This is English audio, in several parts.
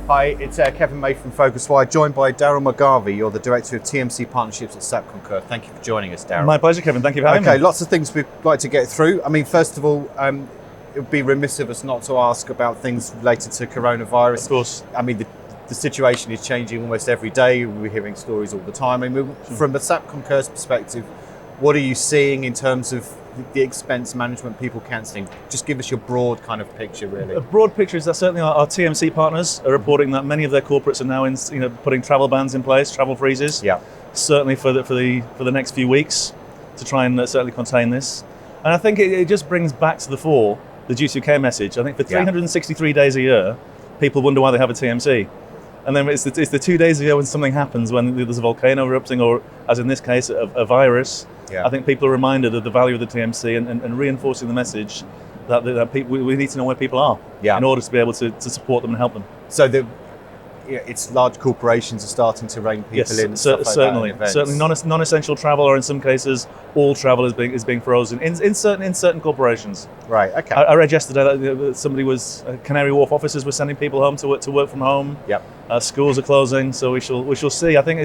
Hi, it's Kevin May from PhocusWire, joined by Darryl McGarvey. You're the Director of TMC Partnerships at SAP Concur. Thank you for joining us, Darryl. My pleasure, Kevin. Thank you for having me. Okay, lots of things we'd like to get through. I mean, first of all, it would be remiss of us not to ask about things related to coronavirus. Of course. I mean, the situation is changing almost every day. We're hearing stories all the time. I mean, from the SAP Concur's perspective, what are you seeing in terms of the expense management, people cancelling? Just give us your broad kind of picture, really. A broad picture is that certainly our TMC partners are reporting that many of their corporates are now putting travel bans in place, travel freezes. Yeah. Certainly for the next few weeks to try and certainly contain this. And I think it just brings back to the fore the G2K message. I think for 363 days a year, people wonder why they have a TMC. And then it's the 2 days a year when something happens, when there's a volcano erupting, or as in this case, a virus. Yeah. I think people are reminded of the value of the TMC and reinforcing the message that we need to know where people are in order to be able to support them and help them. So it's large corporations are starting to rein people in. Certainly non-essential travel, or in some cases, all travel is being frozen in certain corporations. Right. Okay. I read yesterday that Canary Wharf offices were sending people home to work from home. Yep. Schools are closing, so we shall see. I think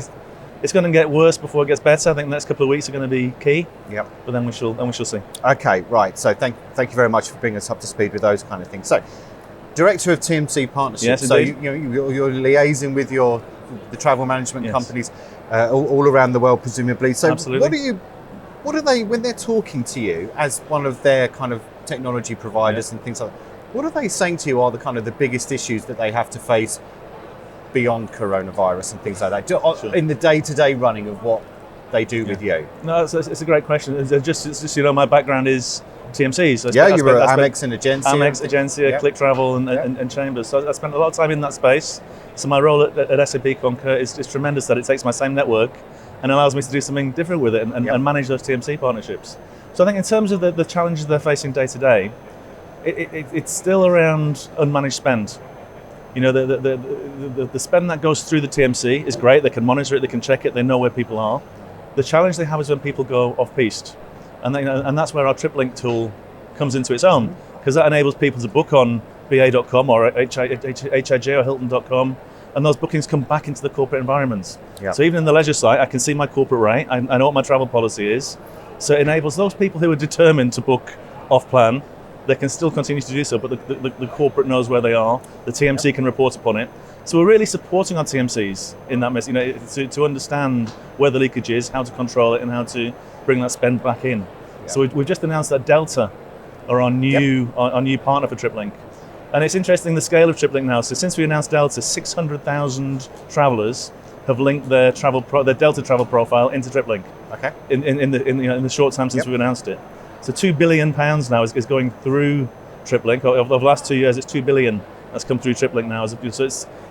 it's going to get worse before it gets better. I think the next couple of weeks are going to be key. Yep. But then we shall see. Okay. Right. So thank you very much for bringing us up to speed with those kind of things. So, Director of TMC Partnerships. Yes, so indeed. You're liaising with the travel management companies all around the world, presumably. So absolutely. What are they, when they're talking to you as one of their kind of technology providers and things like that, what are they saying to you are the biggest issues that they have to face beyond coronavirus and things like that, in the day-to-day running of what they do with you? No, it's a great question. Just my background is TMCs. You were at Amex and Agencia. Amex, Agencia, Click Travel and Chambers. So I spent a lot of time in that space. So my role at SAP Concur is tremendous, that it takes my same network and allows me to do something different with it and manage those TMC partnerships. So I think in terms of the challenges they're facing day to day, it's still around unmanaged spend. The spend that goes through the TMC is great. They can monitor it, they can check it, they know where people are. The challenge they have is when people go off-piste. And that's where our TripLink tool comes into its own, because that enables people to book on BA.com or HIJ or Hilton.com, and those bookings come back into the corporate environments. Yeah. So even in the leisure site, I can see my corporate rate, I know what my travel policy is. So it enables those people who are determined to book off-plan, they can still continue to do so, but the corporate knows where they are, the TMC can report upon it. So we're really supporting our TMCs in that message, to understand where the leakage is, how to control it, and how to bring that spend back in. Yeah. So we've just announced that Delta are our new partner for TripLink. And it's interesting the scale of TripLink now. So since we announced Delta, 600,000 travelers have linked their Delta travel profile into TripLink. Okay. In the short time since we announced it. So £2 billion now is going through TripLink. Over the last 2 years, it's $2 billion that's come through TripLink now. So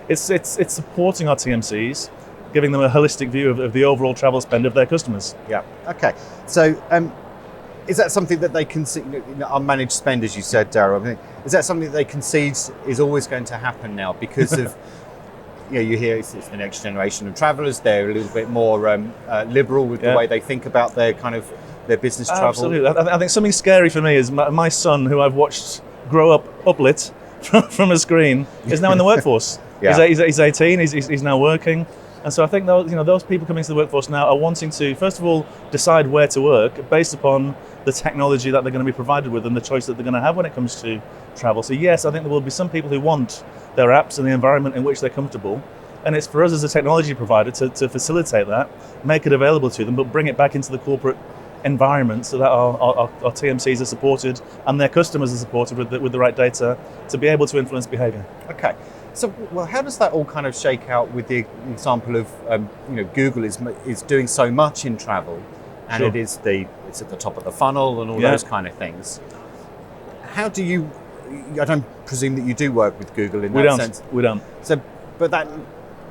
it's supporting our TMCs, giving them a holistic view of the overall travel spend of their customers. Yeah. Okay. So is that something that they concede, unmanaged spend, as you said, Darryl? I mean, is that something that they concede is always going to happen now because of, you hear it's the next generation of travellers, they're a little bit more liberal with the way they think about their business travel? Absolutely. I think something scary for me is my son, who I've watched grow up uplit from a screen, is now in the workforce. He's 18, he's now working. And so I think those people coming to the workforce now are wanting to, first of all, decide where to work based upon the technology that they're going to be provided with and the choice that they're going to have when it comes to travel. So yes, I think there will be some people who want their apps and the environment in which they're comfortable. And it's for us as a technology provider to facilitate that, make it available to them, but bring it back into the corporate environment so that our TMCs are supported and their customers are supported with the right data to be able to influence behaviour. Okay. So, how does that all kind of shake out with the example of, Google is doing so much in travel, and it's at the top of the funnel and all those kind of things. How do you? I don't presume that you do work with Google in that sense. We don't. So, but that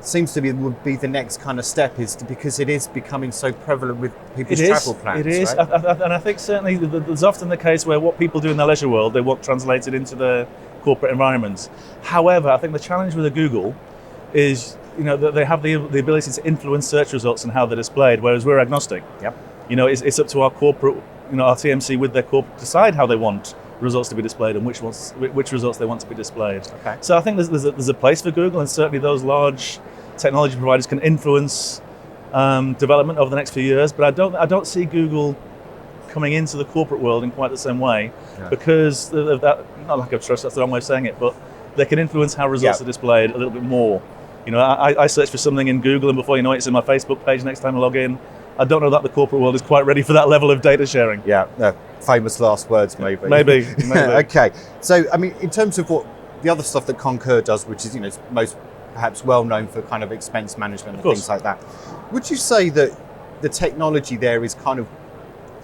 seems to would be the next kind of step, because it is becoming so prevalent with people's travel plans. It is, right? And I think certainly there's often the case where what people do in the leisure world, they want translated into the corporate environments. However, I think the challenge with Google is, that they have the ability to influence search results and how they're displayed, whereas we're agnostic. Yep. It's up to our corporate, our TMC with their corporate decide how they want results to be displayed and which results they want to be displayed. Okay. So I think there's a place for Google, and certainly those large technology providers can influence development over the next few years. But I don't see Google coming into the corporate world in quite the same way, because of that, not lack of trust, that's the wrong way of saying it, but they can influence how results are displayed a little bit more. You know, I search for something in Google, and before you know it, it's in my Facebook page next time I log in. I don't know that the corporate world is quite ready for that level of data sharing. Yeah, famous last words, maybe. Maybe. Okay, so I mean, in terms of what the other stuff that Concur does, which is, you know, most perhaps well known for kind of expense management and things like that, would you say that the technology there is kind of,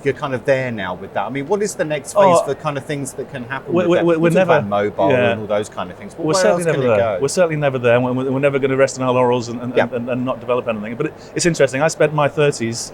you're kind of there now with that? I mean, what is the next phase for kind of things that can happen with that? We're never mobile and all those kind of things. But we're certainly never there. We're certainly never there. We're never going to rest on our laurels and not develop anything. But it's interesting. I spent my 30s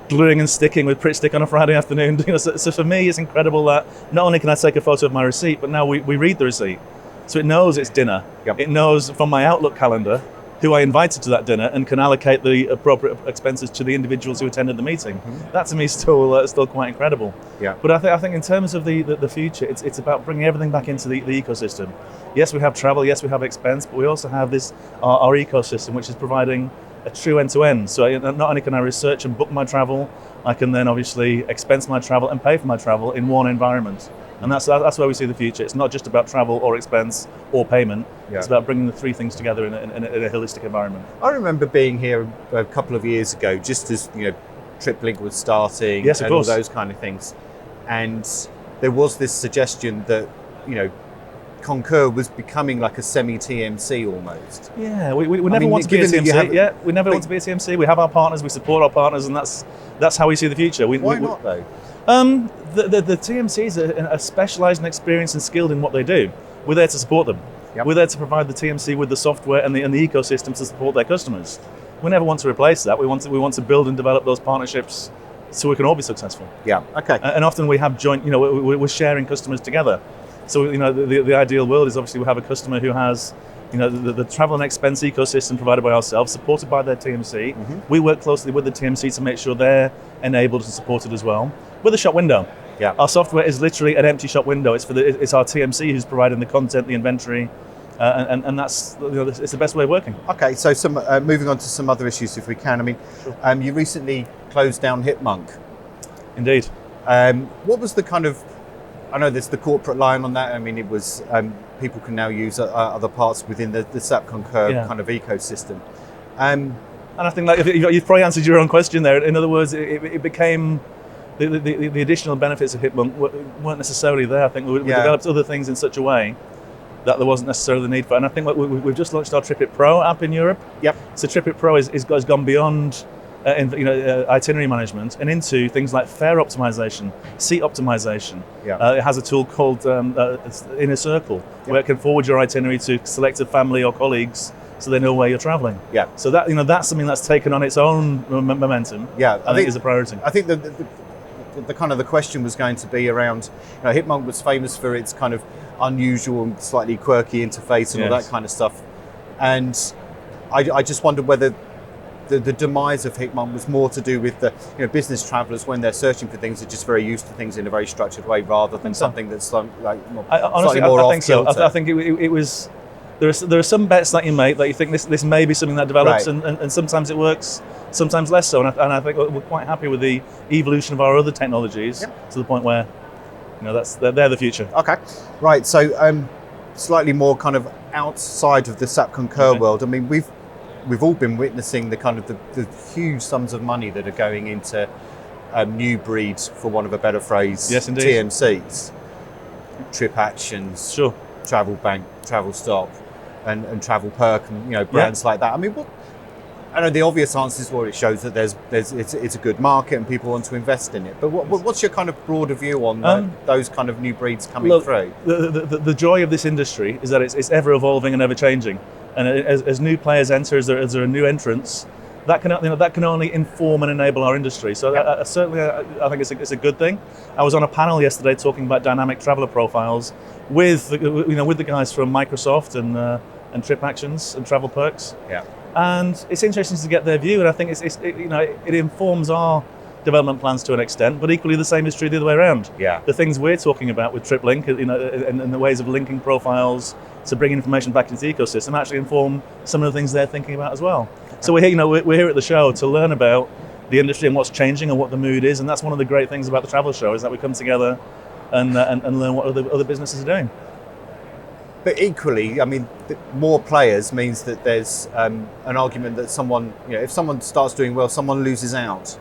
gluing and sticking with Pritt Stick on a Friday afternoon. You know, so for me, it's incredible that not only can I take a photo of my receipt, but now we read the receipt. So it knows it's dinner. It knows from my Outlook calendar who I invited to that dinner and can allocate the appropriate expenses to the individuals who attended the meeting. That to me is still quite incredible. But I think in terms of the future, it's about bringing everything back into the ecosystem. Yes, we have travel, yes, we have expense, but we also have this our ecosystem, which is providing a true end-to-end. So not only can I research and book my travel, I can then obviously expense my travel and pay for my travel in one environment. And that's where we see the future. It's not just about travel or expense or payment. It's about bringing the three things together in a holistic environment. I remember being here a couple of years ago, just as, you know, TripLink was starting, yes, and all those kind of things. And there was this suggestion that, you know, Concur was becoming like a semi-TMC almost. Yeah, we never want to be a TMC. We never want to be a TMC. We have our partners, we support our partners, and that's how we see the future. Why not though? The TMCs are specialised and experienced and skilled in what they do. We're there to support them. We're there to provide the TMC with the software and the ecosystem to support their customers. We never want to replace that. We want to build and develop those partnerships so we can all be successful. Okay. And often we have joint, you know, we're sharing customers together. So, you know, the ideal world is obviously we have a customer who has, you know, the travel and expense ecosystem provided by ourselves, supported by their TMC. We work closely with the TMC to make sure they're enabled and supported as well. With a shop window. Our software is literally an empty shop window. It's our TMC who's providing the content, the inventory, and that's, you know, it's the best way of working. Okay, so moving on to some other issues, if we can. I mean, you recently closed down HipMonk. Indeed. What was the kind of, I know there's the corporate line on that. I mean, it was people can now use other parts within the SAP Concur kind of ecosystem. And I think like you've probably answered your own question there. In other words, it became the additional benefits of HipMonk weren't necessarily there. I think we developed other things in such a way that there wasn't necessarily the need for it. And I think we've just launched our TripIt Pro app in Europe. So TripIt Pro has gone beyond itinerary management and into things like fare optimization, seat optimization. It has a tool called Inner Circle, where it can forward your itinerary to selected family or colleagues so they know where you're traveling. So that, you know, that's something that's taken on its own momentum. I think is a priority. I think the kind of the question was going to be around, you know, HipMonk was famous for its kind of unusual and slightly quirky interface and all that kind of stuff. And I just wondered whether the demise of HipMonk was more to do with the, you know, business travellers when they're searching for things are just very used to things in a very structured way rather than something that's like honestly, slightly more off think so. I think it was. There are some bets that you make that you think this may be something that develops, and sometimes it works, sometimes less so. And I think we're quite happy with the evolution of our other technologies to the point where, you know, they're the future. Okay, right. So slightly more kind of outside of the SAP Concur world. I mean, we've all been witnessing the kind of the huge sums of money that are going into new breeds, for want of a better phrase, TMCs, Trip Actions, Travel Bank, Travel Stop, and Travel Perk, and, you know, brands like that. I mean, I know the obvious answer is, well, it shows that it's a good market and people want to invest in it. But what's your kind of broader view on those kind of new breeds coming through? The joy of this industry is that it's ever evolving and ever changing. And as new players enter, as there are new entrants, that can only inform and enable our industry. So certainly, I think it's a good thing. I was on a panel yesterday talking about dynamic traveler profiles with the guys from Microsoft and Trip Actions and Travel Perks. And it's interesting to get their view, and I think it informs our development plans to an extent, but equally the same is true the other way around. Yeah. The things we're talking about with TripLink, and the ways of linking profiles to bring information back into the ecosystem actually inform some of the things they're thinking about as well. So we're here, we're here at the show to learn about the industry and what's changing and what the mood is, and that's one of the great things about the travel show is that we come together and learn what other businesses are doing. But equally, I mean, more players means that there's an argument that someone, if someone starts doing well, someone loses out.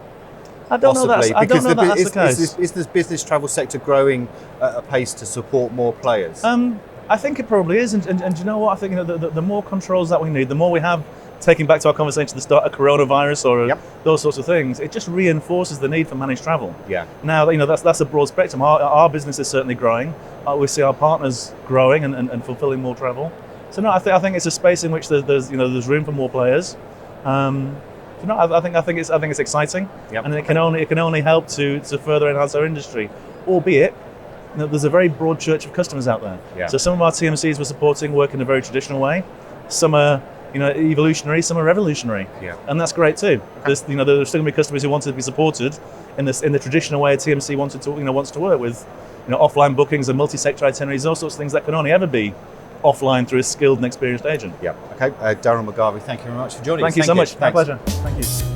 I don't know that's the case. Is the business travel sector growing at a pace to support more players? I think it probably is, and you know what? I think the more controls that we need, the more we have. Taking back to our conversation at the start, a coronavirus or those sorts of things, it just reinforces the need for managed travel. Yeah. Now, that's a broad spectrum. Our business is certainly growing. We see our partners growing and fulfilling more travel. So no, I think it's a space in which there's room for more players. I think it's exciting, and it can only help to further enhance our industry, albeit. There's a very broad church of customers out there. Yeah. So some of our TMCs we're supporting work in a very traditional way. Some are evolutionary, some are revolutionary, and that's great too. There's still going to be customers who want to be supported in the traditional way a TMC wants to work with, offline bookings and multi-sector itineraries, those sorts of things that can only ever be offline through a skilled and experienced agent. Yeah. Okay, Darryl McGarvey, thank you very much for joining us. Thank you so much. My pleasure. Thank you.